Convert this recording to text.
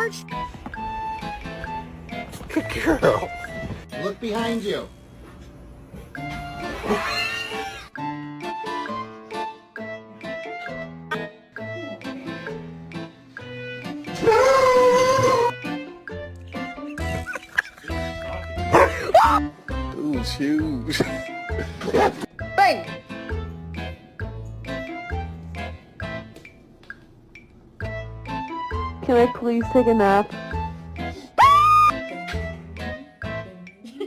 George. Good girl. Look behind you. Ooh, shoot. Bang! Can I please take a nap?